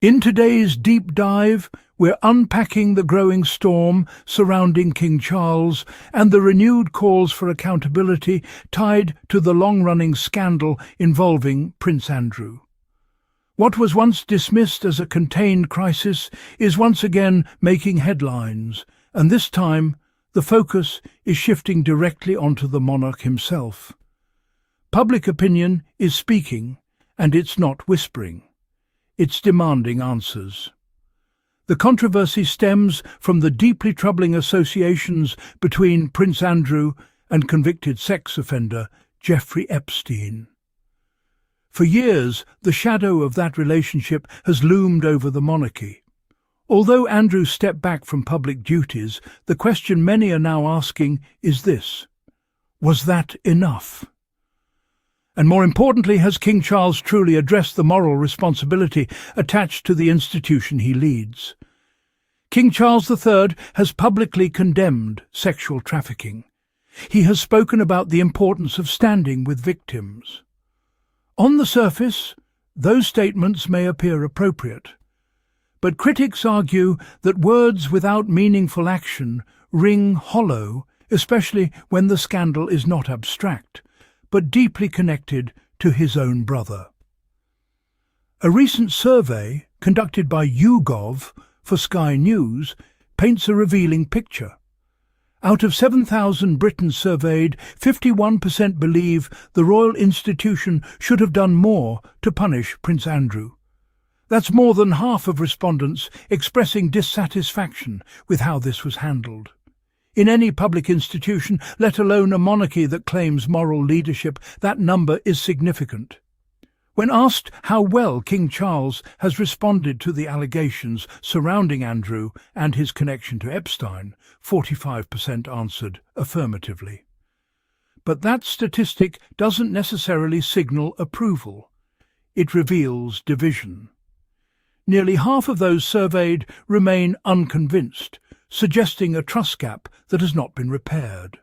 In today's deep dive, we're unpacking the growing storm surrounding King Charles and the renewed calls for accountability tied to the long-running scandal involving Prince Andrew. What was once dismissed as a contained crisis is once again making headlines, and this time the focus is shifting directly onto the monarch himself. Public opinion is speaking, and it's not whispering. It's demanding answers. The controversy stems from the deeply troubling associations between Prince Andrew and convicted sex offender Jeffrey Epstein. For years, the shadow of that relationship has loomed over the monarchy. Although Andrew stepped back from public duties, the question many are now asking is this: was that enough? And more importantly, has King Charles truly addressed the moral responsibility attached to the institution he leads? King Charles III has publicly condemned sexual trafficking. He has spoken about the importance of standing with victims. On the surface, those statements may appear appropriate, but critics argue that words without meaningful action ring hollow, especially when the scandal is not abstract, but deeply connected to his own brother. A recent survey conducted by YouGov for Sky News paints a revealing picture. Out of 7,000 Britons surveyed, 51% believe the royal institution should have done more to punish Prince Andrew. That's more than half of respondents expressing dissatisfaction with how this was handled. In any public institution, let alone a monarchy that claims moral leadership, that number is significant. When asked how well King Charles has responded to the allegations surrounding Andrew and his connection to Epstein, 45% answered affirmatively. But that statistic doesn't necessarily signal approval. It reveals division. Nearly half of those surveyed remain unconvinced, suggesting a trust gap that has not been repaired.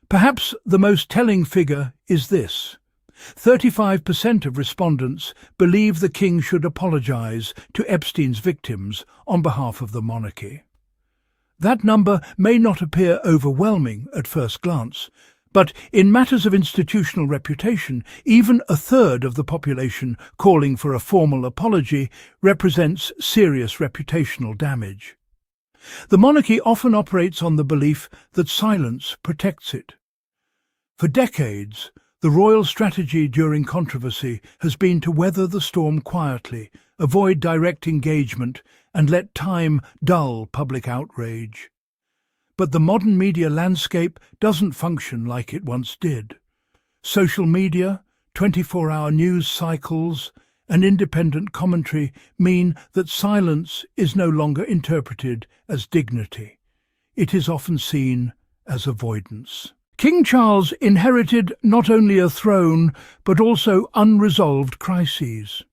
Perhaps the most telling figure is this: 35% of respondents believe the king should apologise to Epstein's victims on behalf of the monarchy. That number may not appear overwhelming at first glance, but in matters of institutional reputation, even a third of the population calling for a formal apology represents serious reputational damage. The monarchy often operates on the belief that silence protects it. For decades, the royal strategy during controversy has been to weather the storm quietly, avoid direct engagement, and let time dull public outrage. But the modern media landscape doesn't function like it once did. Social media, 24-hour news cycles, and independent commentary mean that silence is no longer interpreted as dignity. It is often seen as avoidance. King Charles inherited not only a throne, but also unresolved crises.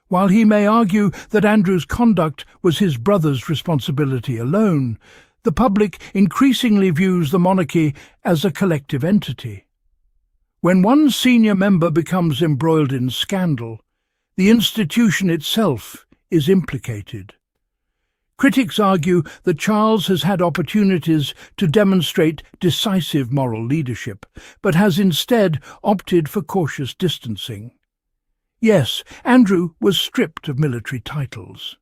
While he may argue that Andrew's conduct was his brother's responsibility alone, the public increasingly views the monarchy as a collective entity. When one senior member becomes embroiled in scandal, the institution itself is implicated. Critics argue that Charles has had opportunities to demonstrate decisive moral leadership, but has instead opted for cautious distancing. Yes, Andrew was stripped of military titles.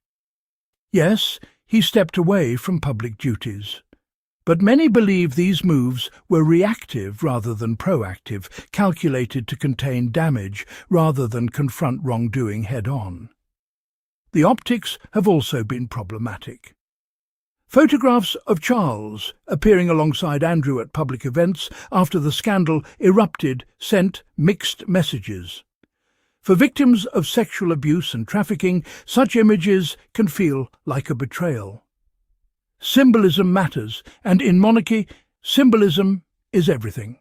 Yes, he stepped away from public duties. But many believe these moves were reactive rather than proactive, calculated to contain damage rather than confront wrongdoing head-on. The optics have also been problematic. Photographs of Charles appearing alongside Andrew at public events after the scandal erupted sent mixed messages. For victims of sexual abuse and trafficking, such images can feel like a betrayal. Symbolism matters, and in monarchy, symbolism is everything.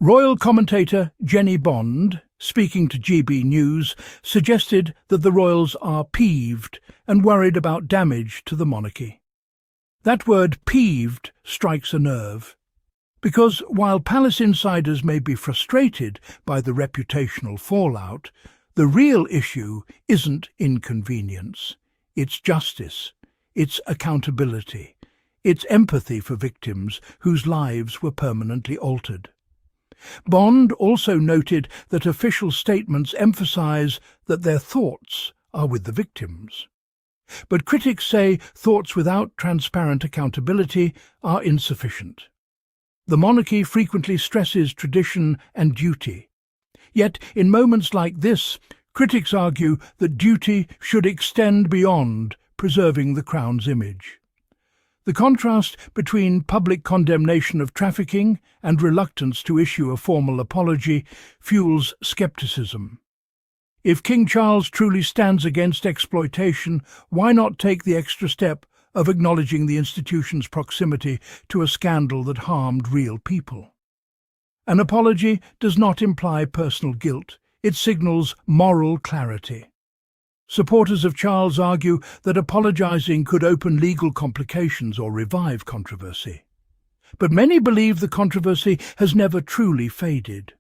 Royal commentator Jenny Bond, speaking to GB News, suggested that the royals are peeved and worried about damage to the monarchy. That word peeved strikes a nerve, because while palace insiders may be frustrated by the reputational fallout, The real issue isn't inconvenience, it's justice, it's accountability, it's empathy for victims whose lives were permanently altered. Bond also noted that official statements emphasize that their thoughts are with the victims. But critics say thoughts without transparent accountability are insufficient. The monarchy frequently stresses tradition and duty. Yet, in moments like this, critics argue that duty should extend beyond preserving the Crown's image. The contrast between public condemnation of trafficking and reluctance to issue a formal apology fuels skepticism. If King Charles truly stands against exploitation, why not take the extra step of acknowledging the institution's proximity to a scandal that harmed real people? An apology does not imply personal guilt, it signals moral clarity. Supporters of Charles argue that apologising could open legal complications or revive controversy. But many believe the controversy has never truly faded.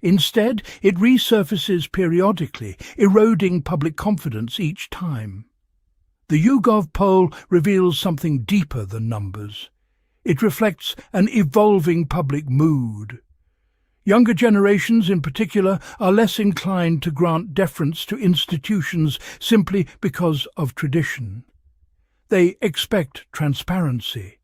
Instead, it resurfaces periodically, eroding public confidence each time. The YouGov poll reveals something deeper than numbers. It reflects an evolving public mood. Younger generations, in particular, are less inclined to grant deference to institutions simply because of tradition. They expect transparency.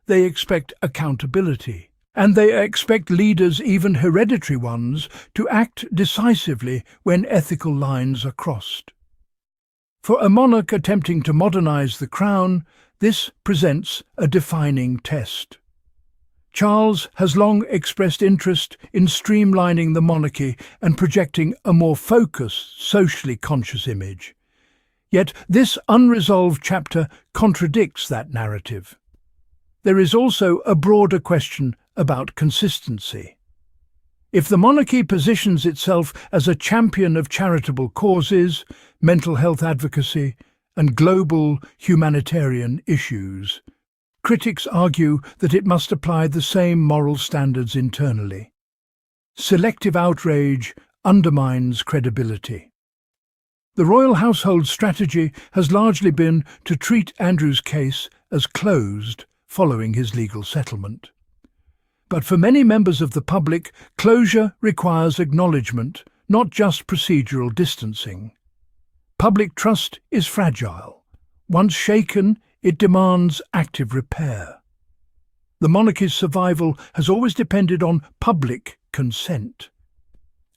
They expect accountability. And they expect leaders, even hereditary ones, to act decisively when ethical lines are crossed. For a monarch attempting to modernize the crown, this presents a defining test. Charles has long expressed interest in streamlining the monarchy and projecting a more focused, socially conscious image. Yet this unresolved chapter contradicts that narrative. There is also a broader question about consistency. If the monarchy positions itself as a champion of charitable causes, mental health advocacy, and global humanitarian issues, critics argue that it must apply the same moral standards internally. Selective outrage undermines credibility. The royal household's strategy has largely been to treat Andrew's case as closed following his legal settlement. But for many members of the public, closure requires acknowledgement, not just procedural distancing. Public trust is fragile. Once shaken, it demands active repair. The monarchy's survival has always depended on public consent.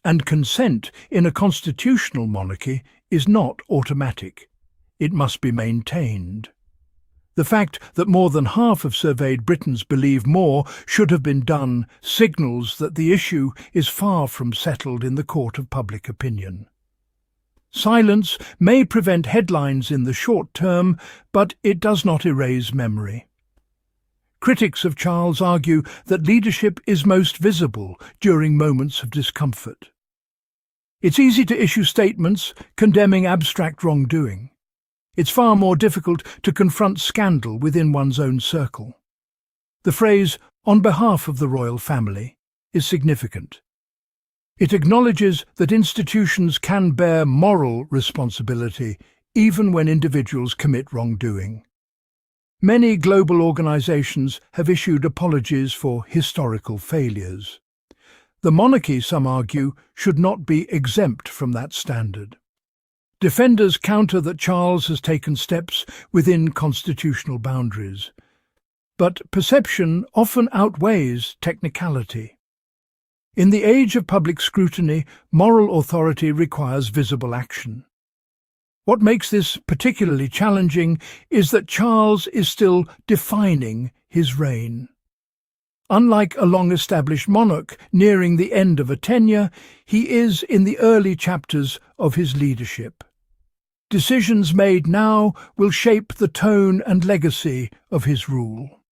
And consent in a constitutional monarchy is not automatic. It must be maintained. The fact that more than half of surveyed Britons believe more should have been done signals that the issue is far from settled in the court of public opinion. Silence may prevent headlines in the short term, but it does not erase memory. Critics of Charles argue that leadership is most visible during moments of discomfort. It's easy to issue statements condemning abstract wrongdoing. It's far more difficult to confront scandal within one's own circle. The phrase, "on behalf of the royal family," is significant. It acknowledges that institutions can bear moral responsibility even when individuals commit wrongdoing. Many global organizations have issued apologies for historical failures. The monarchy, some argue, should not be exempt from that standard. Defenders counter that Charles has taken steps within constitutional boundaries. But perception often outweighs technicality. In the age of public scrutiny, moral authority requires visible action. What makes this particularly challenging is that Charles is still defining his reign. Unlike a long-established monarch nearing the end of a tenure, he is in the early chapters of his leadership. Decisions made now will shape the tone and legacy of his rule.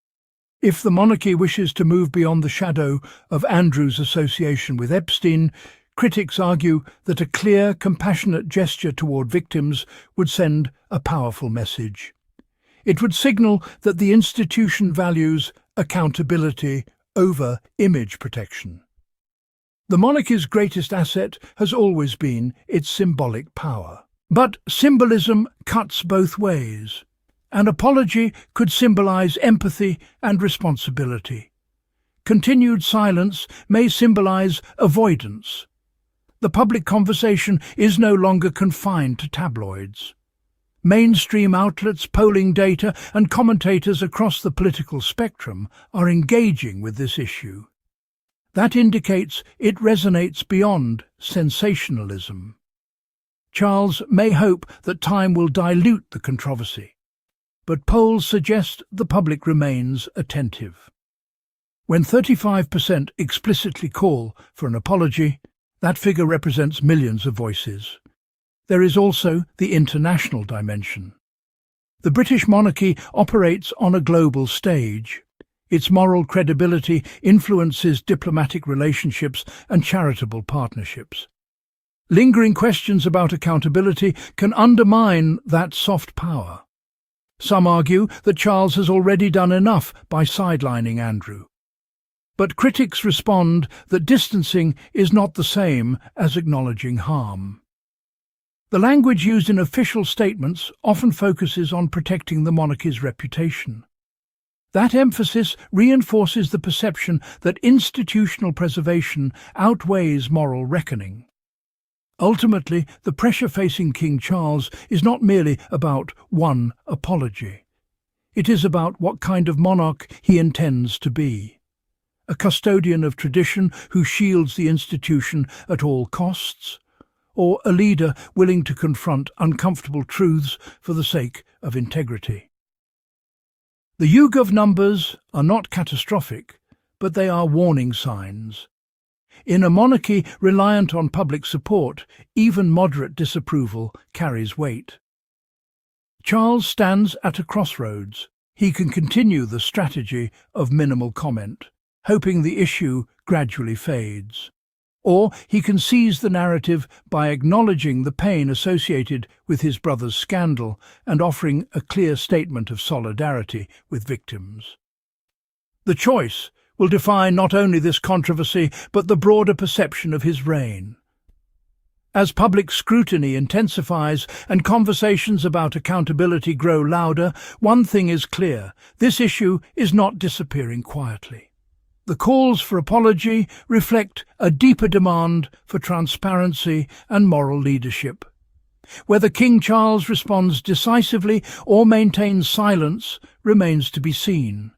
If the monarchy wishes to move beyond the shadow of Andrew's association with Epstein, critics argue that a clear, compassionate gesture toward victims would send a powerful message. It would signal that the institution values accountability over image protection. The monarchy's greatest asset has always been its symbolic power. But symbolism cuts both ways. An apology could symbolize empathy and responsibility. Continued silence may symbolize avoidance. The public conversation is no longer confined to tabloids. Mainstream outlets, polling data, and commentators across the political spectrum are engaging with this issue. That indicates it resonates beyond sensationalism. Charles may hope that time will dilute the controversy, but polls suggest the public remains attentive. When 35% explicitly call for an apology, that figure represents millions of voices. There is also the international dimension. The British monarchy operates on a global stage. Its moral credibility influences diplomatic relationships and charitable partnerships. Lingering questions about accountability can undermine that soft power. Some argue that Charles has already done enough by sidelining Andrew. But critics respond that distancing is not the same as acknowledging harm. The language used in official statements often focuses on protecting the monarchy's reputation. That emphasis reinforces the perception that institutional preservation outweighs moral reckoning. Ultimately, the pressure facing King Charles is not merely about one apology. It is about what kind of monarch he intends to be. A custodian of tradition who shields the institution at all costs, or a leader willing to confront uncomfortable truths for the sake of integrity. The YouGov numbers are not catastrophic, but they are warning signs. In a monarchy reliant on public support, even moderate disapproval carries weight. Charles stands at a crossroads. He can continue the strategy of minimal comment, hoping the issue gradually fades. Or he can seize the narrative by acknowledging the pain associated with his brother's scandal and offering a clear statement of solidarity with victims. The choice will define not only this controversy, but the broader perception of his reign. As public scrutiny intensifies and conversations about accountability grow louder, one thing is clear: this issue is not disappearing quietly. The calls for apology reflect a deeper demand for transparency and moral leadership. Whether King Charles responds decisively or maintains silence remains to be seen.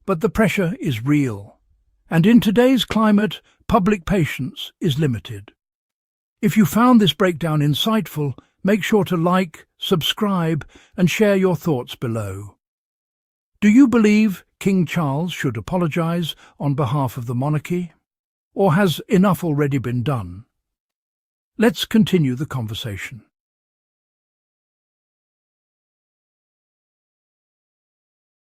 But the pressure is real, and in today's climate, public patience is limited. If you found this breakdown insightful, make sure to like, subscribe, and share your thoughts below. Do you believe King Charles should apologise on behalf of the monarchy? Or has enough already been done? Let's continue the conversation.